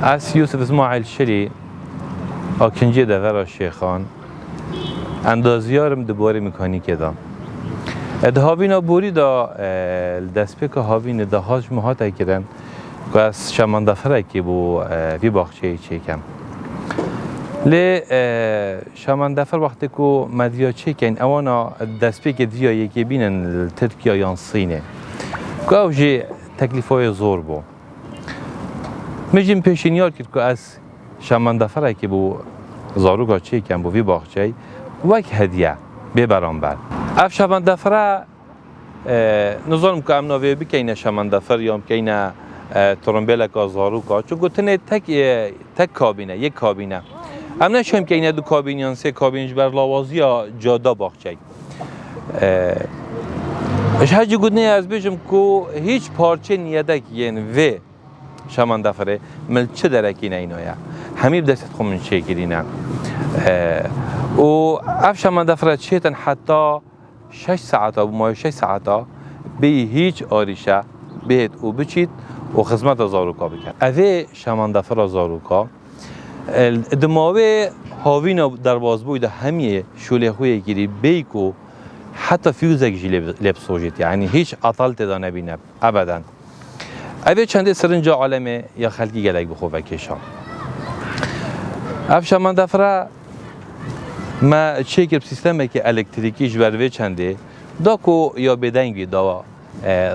از یوسف اسماعیل شری آکنجی دفر شیخان اندازیارم دوباره میکانیک دام هاوینا بوری دا دست که هاوین دا هاش مهات کردن که از شمان دفره که بو وی باخچه چیکم لی شمان دفر وقتی که مدیا چیکن اوانا دست که دیا یکی بینن ترکیه یا صینه که اوجی تکلیفای زور بو میجیم پیشینیار کرد که از شمان دفره که بو زاروگا چیکم بو وی باخچه وک هدیه ببرام بر اف شمان دفره نظرم که امناوی بکنه شمان دفر یا بکنه ترمبیل که زاروگا چون گوتنه تک کابینه یک کابینه ام نشیم که اینه دو کابینیان سه کابینش بر لاوازی یا جادا باخچه اش هجی گودنه از بیشم که هیچ پارچه نیدک ین و شمان دفره مل چه درکی نه اینایا همین دست خون چه گیرینه و اف شمان دفره چیتن حتی 6 ساعت و ما 6 ساعت به هیچ آریشه بهت و بچید و خدمت زاروکا بکن اوه شمان دفره زاروکا دماوه هاوینا در بازبوی ده همیه شوله خوی گیری بیکو حتی فیوزک جی لبسوجید یعنی هیچ عطالت دا نبینه ابدا اوه چنده سرنجا عالمه یا خلقی گلک بخو بکشم اف شمان دفره ما چیکر سیستمی که الکتریکیش بروی چنده دا کو یا بدنگی دا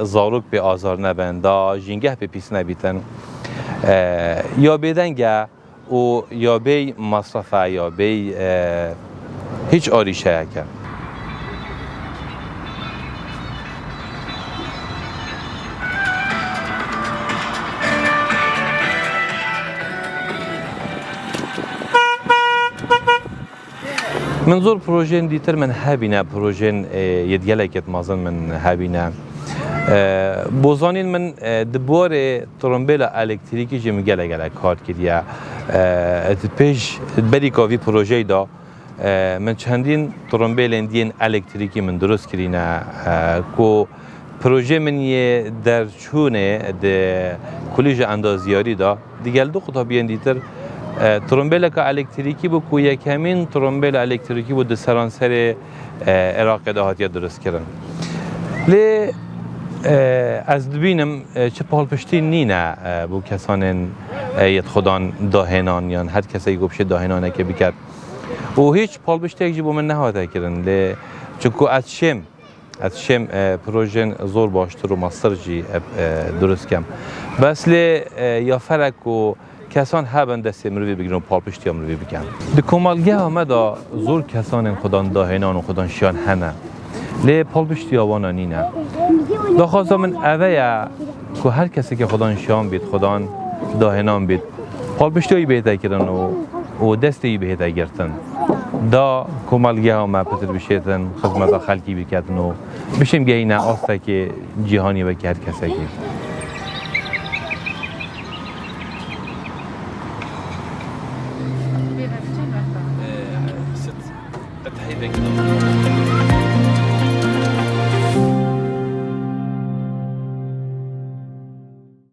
زاروک به آزار نبن دا جنگه به پیس نبیتن یا بدنگه و یا بی مصرفه یا بی هیچ آریشه کرد منظور پروژه دیتر من هبینه پروژه یدگلکت مازن من هبینه بوزانین من دبور ترمبیل الکتریکی جم گلک کار کردیه پیش بری کاوی پروژه دا من چندین ترمبیل دین الکتریکی من درست کردینه کو پروژه من یه در چونه ده کلیج اندازیاری دا دیگه دو خطابیان دیتر ترمبیل که الکتریکی بو کو یکمین ترمبیل الکتریکی بو سرانسر عراق دهاتی درست کردن لی از دبینم چه پال پشتی نینه بو کسان ید خودان داهنان یا هر کسی گفت داهنانه که بکرد و هیچ پال پشتی اگه بو من نهاده کردن لی چون از شم پروژه زور باشتر و ماستر جی درست کم بس لی یا فرق و کسان هبن دستی مروی بگیرن و پال پشتی هم مروی بکن ده کمالگه همه دا زور کسان خودان داهنان و خودان شیان هنه لی پال پشتی آوانا نینه دا خواسته من اوه که هر کسی که خودان شیان بید خودان داهنان بید پال پشتی هایی بهده کردن و دستی بهده گرتن دا کمالگه همه پتر بشیدن خدمت خلقی بکردن و بشیم گه اینه آسته که جهانی و که هر کسی که